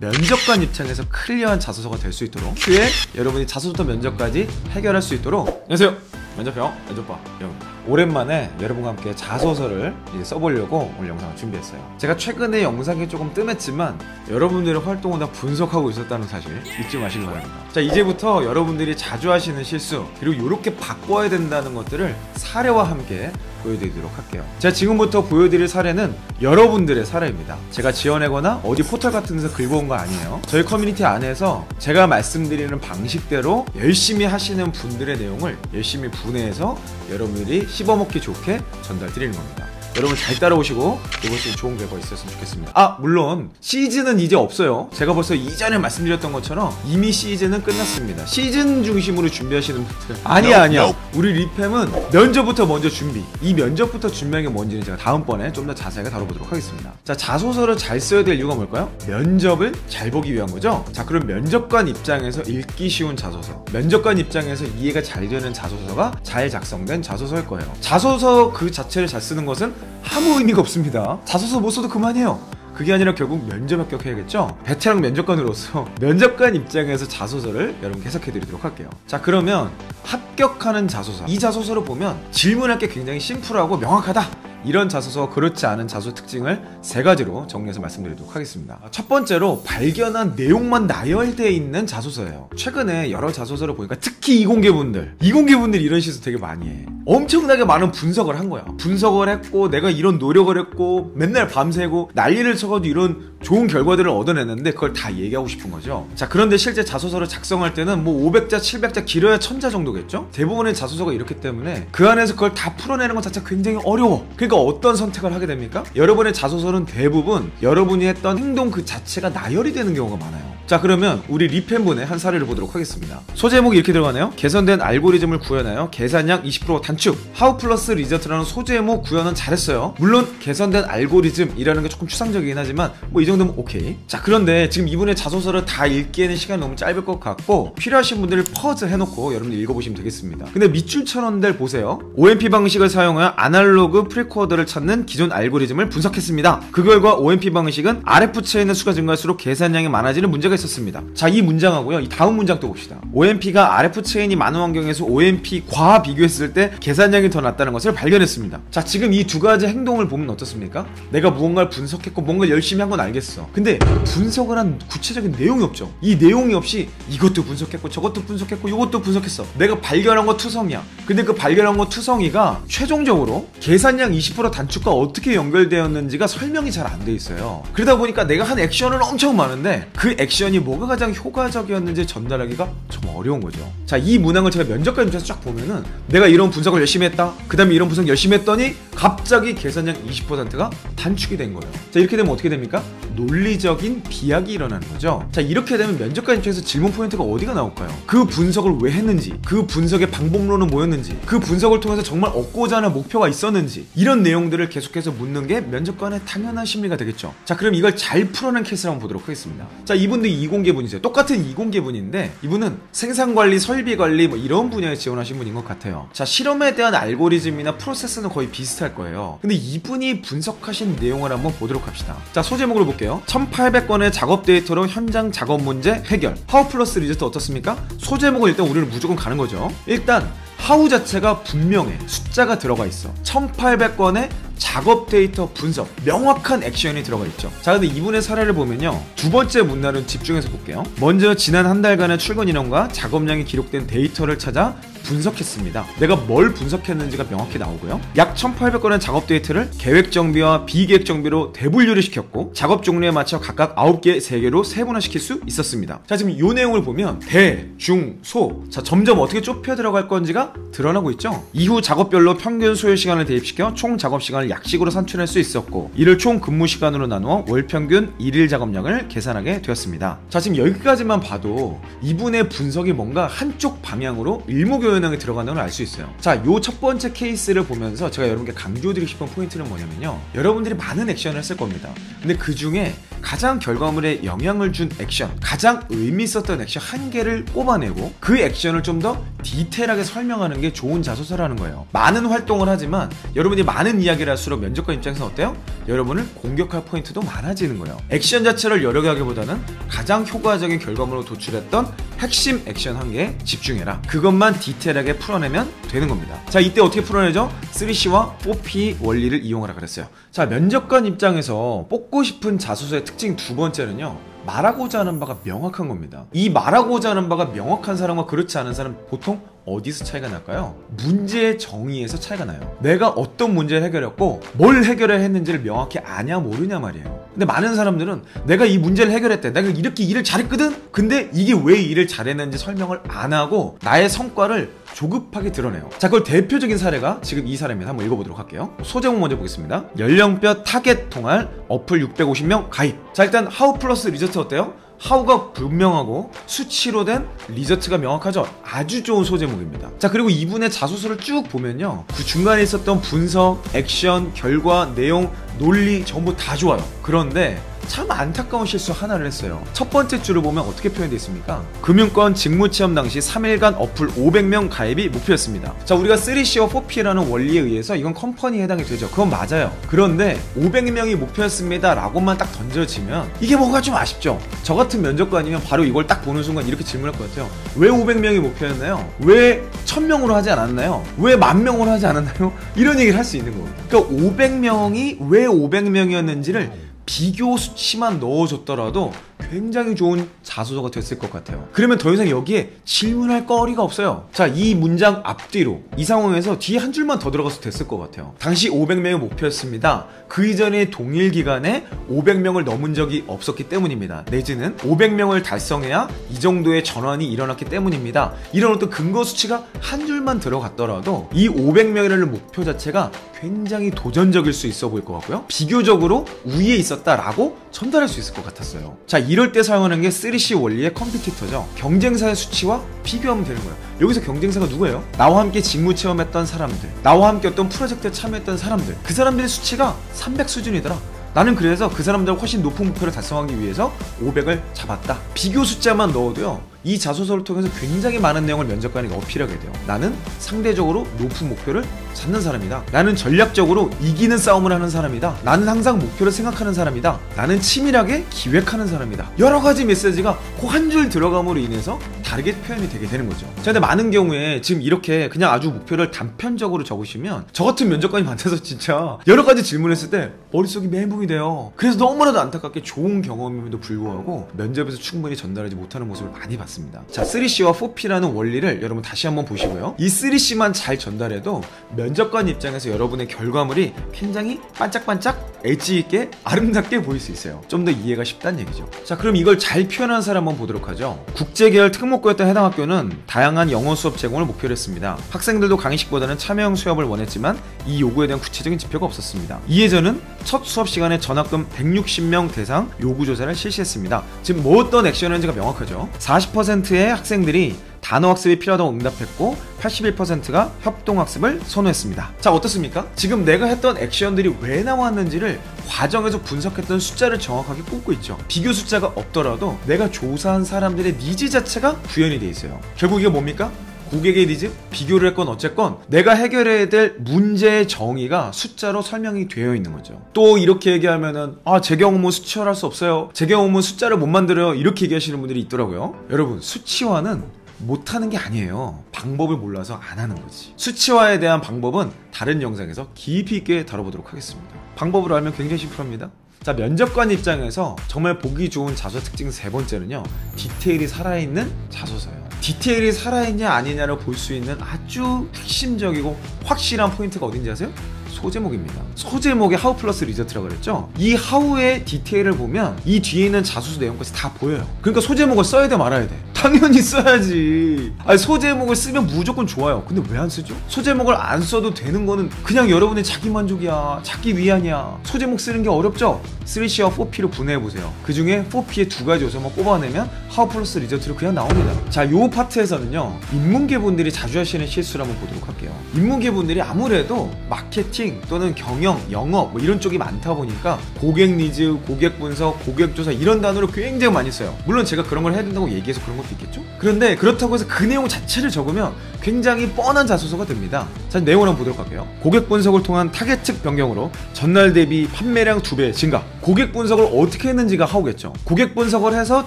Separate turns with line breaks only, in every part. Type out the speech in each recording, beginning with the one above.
면접관 입장에서 클리어한 자소서가 될 수 있도록 큐에 여러분이 자소서부터 면접까지 해결할 수 있도록. 안녕하세요, 면접형 면접봐 영입니다. 오랜만에 여러분과 함께 자소서를 써보려고 오늘 영상을 준비했어요. 제가 최근에 영상이 조금 뜸했지만 여러분들의 활동을 다 분석하고 있었다는 사실 잊지 마시기 바랍니다. 자, 이제부터 여러분들이 자주 하시는 실수, 그리고 이렇게 바꿔야 된다는 것들을 사례와 함께 보여드리도록 할게요. 제가 지금부터 보여드릴 사례는 여러분들의 사례입니다. 제가 지어내거나 어디 포털 같은 데서 긁어온 거 아니에요. 저희 커뮤니티 안에서 제가 말씀드리는 방식대로 열심히 하시는 분들의 내용을 열심히 분해해서 여러분들이 씹어먹기 좋게 전달드리는 겁니다. 여러분 잘 따라오시고 이것이 좋은 결과 있었으면 좋겠습니다. 아, 물론 시즌은 이제 없어요. 제가 벌써 이전에 말씀드렸던 것처럼 이미 시즌은 끝났습니다. 시즌 중심으로 준비하시는 분들 아니야. 우리 리팸은 면접부터 먼저 준비. 이 면접부터 준비하는 게 뭔지는 제가 다음번에 좀 더 자세하게 다뤄보도록 하겠습니다. 자, 자소서를 잘 써야 될 이유가 뭘까요? 면접을 잘 보기 위한 거죠. 자, 그럼 면접관 입장에서 읽기 쉬운 자소서, 면접관 입장에서 이해가 잘 되는 자소서가 잘 작성된 자소서일 거예요. 자소서 그 자체를 잘 쓰는 것은 아무 의미가 없습니다. 자소서 못 써도 그만해요. 그게 아니라 결국 면접 합격해야겠죠? 베테랑 면접관으로서 면접관 입장에서 자소서를 여러분 해석해드리도록 할게요. 자, 그러면 합격하는 자소서, 이 자소서를 보면 질문할 게 굉장히 심플하고 명확하다, 이런 자소서, 그렇지 않은 자소 특징을 세 가지로 정리해서 말씀드리도록 하겠습니다. 첫 번째로 발견한 내용만 나열되어 있는 자소서예요. 최근에 여러 자소서를 보니까 특히 이공계분들 이런 실수 되게 많이 해. 엄청나게 많은 분석을 한 거야. 분석을 했고 내가 이런 노력을 했고 맨날 밤새고 난리를 쳐가지고 이런 좋은 결과들을 얻어냈는데 그걸 다 얘기하고 싶은 거죠. 자, 그런데 실제 자소서를 작성할 때는 뭐 500자, 700자, 길어야 1000자 정도겠죠? 대부분의 자소서가 이렇기 때문에 그 안에서 그걸 다 풀어내는 것 자체가 굉장히 어려워. 그러니까 어떤 선택을 하게 됩니까? 여러분의 자소서는 대부분 여러분이 했던 행동 그 자체가 나열이 되는 경우가 많아요. 자, 그러면 우리 리팸분의 한 사례를 보도록 하겠습니다. 소제목이 이렇게 들어가네요. 개선된 알고리즘을 구현하여 계산량 20% 단축. 하우 플러스 리저트라는 소제목 구현은 잘했어요. 물론 개선된 알고리즘이라는 게 조금 추상적이긴 하지만 뭐 이 정도면 오케이. 자, 그런데 지금 이분의 자소서를 다 읽기에는 시간이 너무 짧을 것 같고 필요하신 분들을 퍼즈 해놓고 여러분들 읽어보시면 되겠습니다. 근데 밑줄 천원들 보세요. OMP 방식을 사용하여 아날로그 프리코더를 찾는 기존 알고리즘을 분석했습니다. 그 결과 OMP 방식은 RF 체인의 수가 증가할수록 계산량이 많아지는 문제가 있었습니다. 자, 이 문장하고요, 이 다음 문장 또 봅시다. OMP가 RF 체인이 많은 환경에서 OMP과 비교했을 때 계산량이 더 낮다는 것을 발견했습니다. 자, 지금 이 두 가지 행동을 보면 어떻습니까? 내가 무언가를 분석했고 뭔가를 열심히 한 건 알겠어. 근데 분석을 한 구체적인 내용이 없죠. 이 내용이 없이 이것도 분석했고 저것도 분석했고 이것도 분석했어. 내가 발견한 거 투성이야. 근데 그 발견한 거 투성이가 최종적으로 계산량 20% 단축과 어떻게 연결되었는지가 설명이 잘 안 돼 있어요. 그러다 보니까 내가 한 액션은 엄청 많은데 그 액션이 뭐가 가장 효과적이었는지 전달하기가 좀 어려운 거죠. 자, 이 문항을 제가 면접관 입장에서 쫙 보면은 내가 이런 분석을 열심히 했다, 그 다음에 이런 분석 열심히 했더니 갑자기 계산량 20%가 단축이 된 거예요. 자, 이렇게 되면 어떻게 됩니까? 논리적인 비약이 일어나는 거죠. 자, 이렇게 되면 면접관 입장에서 질문 포인트가 어디가 나올까요? 그 분석을 왜 했는지, 그 분석의 방법론은 뭐였는지, 그 분석을 통해서 정말 얻고자 하는 목표가 있었는지, 이런 내용들을 계속해서 묻는 게 면접관의 당연한 심리가 되겠죠. 자, 그럼 이걸 잘 풀어낸 케이스를 한번 보도록 하겠습니다. 자, 이분도 이공계분이세요. 똑같은 이공계분인데 이분은 생산관리, 설비관리 뭐 이런 분야에 지원하신 분인 것 같아요. 자, 실험에 대한 알고리즘이나 프로세스는 거의 비슷할 거예요. 근데 이분이 분석하신 내용을 한번 보도록 합시다. 자, 소제목으로 볼게요. 1800건의 작업 데이터로 현장 작업 문제 해결. 하우 플러스 리저트 어떻습니까? 소제목을 일단 우리는 무조건 가는 거죠. 일단 하우 자체가 분명해. 숫자가 들어가 있어. 1800건의 작업 데이터 분석, 명확한 액션이 들어가 있죠. 자, 근데 이분의 사례를 보면요, 두 번째 문날은 집중해서 볼게요. 먼저 지난 한 달간의 출근 인원과 작업량이 기록된 데이터를 찾아 분석했습니다. 내가 뭘 분석했는지가 명확히 나오고요. 약 1800건의 작업 데이터를 계획 정비와 비계획 정비로 대분류를 시켰고 작업 종류에 맞춰 각각 9개, 3개로 세분화시킬 수 있었습니다. 자, 지금 이 내용을 보면 대, 중, 소, 자, 점점 어떻게 좁혀 들어갈 건지가 드러나고 있죠. 이후 작업별로 평균 소요 시간을 대입시켜 총 작업 시간을 약식으로 산출할 수 있었고 이를 총 근무 시간으로 나누어 월 평균 1일 작업량을 계산하게 되었습니다. 자, 지금 여기까지만 봐도 이분의 분석이 뭔가 한쪽 방향으로 일목요연하게 들어가는 걸 알 수 있어요. 자, 요 첫 번째 케이스를 보면서 제가 여러분께 강조드리고 싶은 포인트는 뭐냐면요, 여러분들이 많은 액션을 했을 겁니다. 근데 그 중에 가장 결과물에 영향을 준 액션, 가장 의미 있었던 액션 한 개를 꼽아내고 그 액션을 좀 더 디테일하게 설명하는 게 좋은 자소서라는 거예요. 많은 활동을 하지만 여러분이 많은 이야기를 할 할수록 면접관 입장에서 어때요? 여러분을 공격할 포인트도 많아지는 거예요. 액션 자체를 여러 개 하기보다는 가장 효과적인 결과물로 도출했던 핵심 액션 한 개에 집중해라. 그것만 디테일하게 풀어내면 되는 겁니다. 자, 이때 어떻게 풀어내죠? 3C와 4P 원리를 이용하라 그랬어요. 자, 면접관 입장에서 뽑고 싶은 자소서의 특징 두 번째는요, 말하고자 하는 바가 명확한 겁니다. 이 말하고자 하는 바가 명확한 사람과 그렇지 않은 사람 보통 어디서 차이가 날까요? 문제의 정의에서 차이가 나요. 내가 어떤 문제를 해결했고 뭘 해결을 했는지를 명확히 아냐 모르냐 말이에요. 근데 많은 사람들은 내가 이 문제를 해결했대, 내가 이렇게 일을 잘했거든? 근데 이게 왜 일을 잘했는지 설명을 안 하고 나의 성과를 조급하게 드러내요. 자, 그걸 대표적인 사례가 지금 이 사례입니다. 한번 읽어보도록 할게요. 소제목 먼저 보겠습니다. 연령별 타겟 통할 어플 650명 가입. 자, 일단 하우 플러스 리저트 어때요? 하우가 분명하고 수치로 된 리저트가 명확하죠. 아주 좋은 소제목입니다. 자, 그리고 이분의 자소서를 쭉 보면요, 그 중간에 있었던 분석, 액션, 결과, 내용, 논리 전부 다 좋아요. 그런데 참 안타까운 실수 하나를 했어요. 첫 번째 줄을 보면 어떻게 표현되어 있습니까? 금융권 직무체험 당시 3일간 어플 500명 가입이 목표였습니다. 자, 우리가 3C와 4P라는 원리에 의해서 이건 컴퍼니에 해당이 되죠. 그건 맞아요. 그런데 500명이 목표였습니다 라고만 딱 던져지면 이게 뭔가 좀 아쉽죠. 저 같은 면접관이면 바로 이걸 딱 보는 순간 이렇게 질문할 것 같아요. 왜 500명이 목표였나요? 왜 1000명으로 하지 않았나요? 왜 10,000명으로 하지 않았나요? 이런 얘기를 할 수 있는 거예요. 그러니까 500명이 왜 500명이었는지를 비교 수치만 넣어줬더라도 굉장히 좋은 자소서가 됐을 것 같아요. 그러면 더 이상 여기에 질문할 거리가 없어요. 자, 이 문장 앞뒤로 이 상황에서 뒤에 한 줄만 더 들어가서 됐을 것 같아요. 당시 500명의 목표였습니다. 그 이전에 동일 기간에 500명을 넘은 적이 없었기 때문입니다. 내지는 500명을 달성해야 이 정도의 전환이 일어났기 때문입니다. 이런 어떤 근거 수치가 한 줄만 들어갔더라도 이 500명이라는 목표 자체가 굉장히 도전적일 수 있어 보일 것 같고요, 비교적으로 우위에 있었다라고 전달할 수 있을 것 같았어요. 자, 이럴 때 사용하는 게 3C 원리의 컴피티터죠. 경쟁사의 수치와 비교하면 되는 거예요. 여기서 경쟁사가 누구예요? 나와 함께 직무 체험했던 사람들, 나와 함께 어떤 프로젝트에 참여했던 사람들, 그 사람들의 수치가 300 수준이더라. 나는 그래서 그 사람들과 훨씬 높은 목표를 달성하기 위해서 500을 잡았다. 비교 숫자만 넣어도요, 이 자소서를 통해서 굉장히 많은 내용을 면접관에게 어필하게 돼요. 나는 상대적으로 높은 목표를 잡는 사람이다. 나는 전략적으로 이기는 싸움을 하는 사람이다. 나는 항상 목표를 생각하는 사람이다. 나는 치밀하게 기획하는 사람이다. 여러 가지 메시지가 그 한 줄 들어감으로 인해서 다르게 표현이 되게 되는 거죠. 자, 근데 많은 경우에 지금 이렇게 그냥 아주 목표를 단편적으로 적으시면 저 같은 면접관이 만나서 진짜 여러 가지 질문했을 때 머릿속이 멘붕이 돼요. 그래서 너무나도 안타깝게 좋은 경험임에도 불구하고 면접에서 충분히 전달하지 못하는 모습을 많이 봤습니다. 자, 3C와 4P라는 원리를 여러분 다시 한번 보시고요, 이 3C만 잘 전달해도 면접관 입장에서 여러분의 결과물이 굉장히 반짝반짝 엣지 있게 아름답게 보일 수 있어요. 좀 더 이해가 쉽다는 얘기죠. 자, 그럼 이걸 잘 표현한 사람 한번 보도록 하죠. 국제계열 특목고였던 해당 학교는 다양한 영어 수업 제공을 목표로 했습니다. 학생들도 강의식보다는 참여형 수업을 원했지만 이 요구에 대한 구체적인 지표가 없었습니다. 이에 저는 첫 수업 시간에 전학금 160명 대상 요구조사를 실시했습니다. 지금 뭐 어떤 액션인지가 명확하죠. 40%의 학생들이 단어학습이 필요하다고 응답했고 81%가 협동학습을 선호했습니다. 자, 어떻습니까? 지금 내가 했던 액션들이 왜 나왔는지를 과정에서 분석했던 숫자를 정확하게 꼽고 있죠. 비교 숫자가 없더라도 내가 조사한 사람들의 니즈 자체가 구현이 돼 있어요. 결국 이게 뭡니까? 고객의 니즈? 비교를 했건 어쨌건 내가 해결해야 될 문제의 정의가 숫자로 설명이 되어 있는 거죠. 또 이렇게 얘기하면은 제 경험은 수치화할 수 없어요, 제 경험은 숫자를 못 만들어요, 이렇게 얘기하시는 분들이 있더라고요. 여러분, 수치화는 못하는 게 아니에요. 방법을 몰라서 안 하는 거지. 수치화에 대한 방법은 다른 영상에서 깊이 있게 다뤄보도록 하겠습니다. 방법으로 알면 굉장히 심플합니다. 자, 면접관 입장에서 정말 보기 좋은 자소서 특징 세 번째는요, 디테일이 살아있는 자소서예요. 디테일이 살아있냐 아니냐를 볼 수 있는 아주 핵심적이고 확실한 포인트가 어딘지 아세요? 소제목입니다. 소제목에 하우 플러스 리저트라고 그랬죠? 이 하우의 디테일을 보면 이 뒤에 있는 자소서 내용까지 다 보여요. 그러니까 소제목을 써야 돼 말아야 돼? 당연히 써야지. 아니, 소제목을 쓰면 무조건 좋아요. 근데 왜 안 쓰죠? 소제목을 안 써도 되는 거는 그냥 여러분의 자기 만족이야, 자기 위안이야. 소제목 쓰는 게 어렵죠? 3C와 4P로 분해해보세요. 그 중에 4P의 두 가지 요소만 뽑아내면 하우 플러스 리저트로 그냥 나옵니다. 자, 요 파트에서는요, 인문계 분들이 자주 하시는 실수를 한번 보도록 할게요. 인문계 분들이 아무래도 마케팅 또는 경영, 영업 뭐 이런 쪽이 많다 보니까 고객 니즈, 고객 분석, 고객 조사 이런 단어를 굉장히 많이 써요. 물론 제가 그런 걸 해야 된다고 얘기해서 그런 것도 있겠죠? 그런데 그렇다고 해서 그 내용 자체를 적으면 굉장히 뻔한 자소서가 됩니다. 자, 내용을 한번 보도록 할게요. 고객 분석을 통한 타겟 측 변경으로 전날 대비 판매량 2배 증가. 고객 분석을 어떻게 했는지가 하우겠죠. 고객 분석을 해서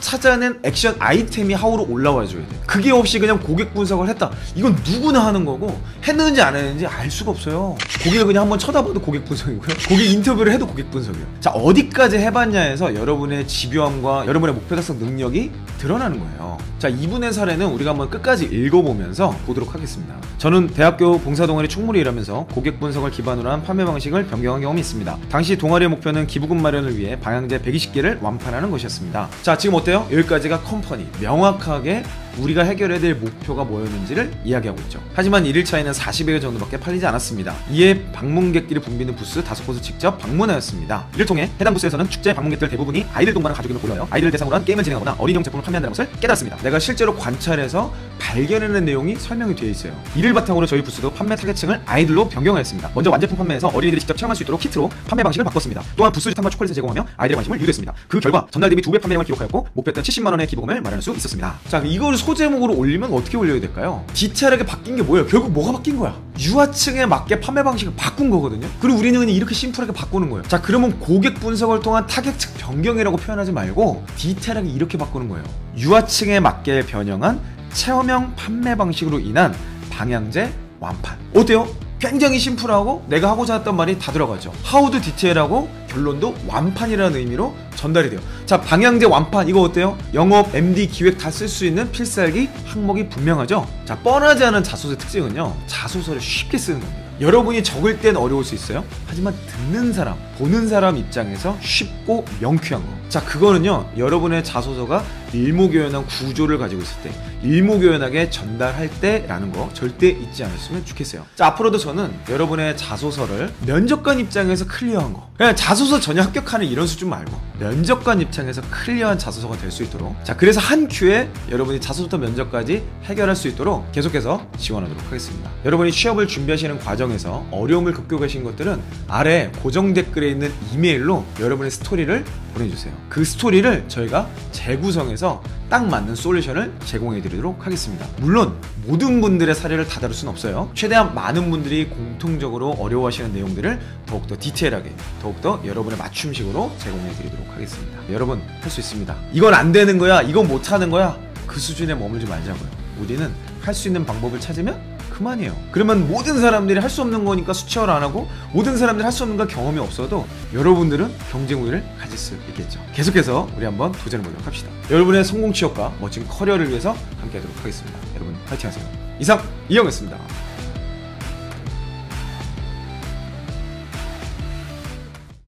찾아낸 액션 아이템이 하우로 올라와 줘야 돼요. 그게 없이 그냥 고객 분석을 했다, 이건 누구나 하는 거고, 했는지 안 했는지 알 수가 없어요. 고객을 그냥 한번 쳐다봐도 고객 분석이고요, 고객 인터뷰를 해도 고객 분석이에요. 자, 어디까지 해봤냐에서 여러분의 집요함과 여러분의 목표 달성 능력이 드러나는 거예요. 자, 이분의 사례는 우리가 한번 끝까지 읽어보면서 보도록 하겠습니다. 저는 대학교 봉사동아리 총무를 일하면서 고객 분석을 기반으로 한 판매 방식을 변경한 경험이 있습니다. 당시 동아리의 목표는 기부금 마련을 위해 방향제 120개를 완판하는 것이었습니다. 자, 지금 어때요? 여기까지가 컴퍼니, 명확하게 우리가 해결해야 될 목표가 뭐였는지를 이야기하고 있죠. 하지만 1일차에는 40여 개 정도밖에 팔리지 않았습니다. 이에 방문객들이 붐비는 부스 5곳을 직접 방문하였습니다. 이를 통해 해당 부스에서는 축제 방문객들 대부분이 아이들 동반을 가지고 모여요. 아이들을 대상으로 한 게임을 진행하거나 어린이용 제품을 판매한다는 것을 깨달았습니다. 내가 실제로 관찰해서 발견해낸 내용이 설명이 되어 있어요. 이를 바탕으로 저희 부스도 판매 타겟층을 아이들로 변경하였습니다. 먼저 완제품 판매에서 어린이들이 직접 체험할 수 있도록 키트로 판매 방식을 바꿨습니다. 또한 부스 주탄과 초콜릿을 제공하며 아이들의 관심을 유도했습니다. 그 결과 전날 대비 2배 판매량을 기록하였고 목표했던 70만 원의 기부금을 마련할 수 있었습니다. 자, 이걸 소제목으로 올리면 어떻게 올려야 될까요? 디테일하게 바뀐 게 뭐예요? 결국 뭐가 바뀐 거야? 유아층에 맞게 판매 방식을 바꾼 거거든요. 그리고 우리는 그냥 이렇게 심플하게 바꾸는 거예요. 자, 그러면 고객 분석을 통한 타겟 측 변경이라고 표현하지 말고 디테일하게 이렇게 바꾸는 거예요. 유아층에 맞게 변형한 체험형 판매 방식으로 인한 방향제 완판. 어때요? 굉장히 심플하고 내가 하고자 했던 말이 다 들어가죠. 하우도 디테일하고 결론도 완판이라는 의미로 전달이 돼요. 자, 방향제 완판 이거 어때요? 영업, MD, 기획 다 쓸 수 있는 필살기 항목이 분명하죠. 자, 뻔하지 않은 자소서의 특징은요, 자소서를 쉽게 쓰는 겁니다. 여러분이 적을 땐 어려울 수 있어요. 하지만 듣는 사람, 보는 사람 입장에서 쉽고 명쾌한 거. 자, 그거는요, 여러분의 자소서가 일목요연한 구조를 가지고 있을 때, 일목요연하게 전달할 때라는 거 절대 잊지 않으셨으면 좋겠어요. 자, 앞으로도 저는 여러분의 자소서를 면접관 입장에서 클리어한 거, 그냥 자소서 전혀 합격하는 이런 수준 말고 면접관 입장에서 클리어한 자소서가 될 수 있도록, 자, 그래서 한 큐에 여러분이 자소서부터 면접까지 해결할 수 있도록 계속해서 지원하도록 하겠습니다. 여러분이 취업을 준비하시는 과정에서 어려움을 겪고 계신 것들은 아래 고정 댓글에 있는 이메일로 여러분의 스토리를 보내주세요. 그 스토리를 저희가 재구성해서 딱 맞는 솔루션을 제공해 드리도록 하겠습니다. 물론 모든 분들의 사례를 다 다룰 수는 없어요. 최대한 많은 분들이 공통적으로 어려워하시는 내용들을 더욱더 디테일하게, 더욱더 여러분의 맞춤식으로 제공해 드리도록 하겠습니다. 여러분, 할 수 있습니다. 이건 안 되는 거야, 이건 못하는 거야, 그 수준에 머물지 말자고요. 우리는 할 수 있는 방법을 찾으면 그만이에요. 그러면 모든 사람들이 할 수 없는 거니까 수치화를 안 하고, 모든 사람들이 할 수 없는 거 경험이 없어도 여러분들은 경쟁 우위를 가질 수 있겠죠. 계속해서 우리 한번 도전해 보도록 합시다. 여러분의 성공 취업과 멋진 커리어를 위해서 함께 하도록 하겠습니다. 여러분, 파이팅 하세요. 이상 이영이었습니다.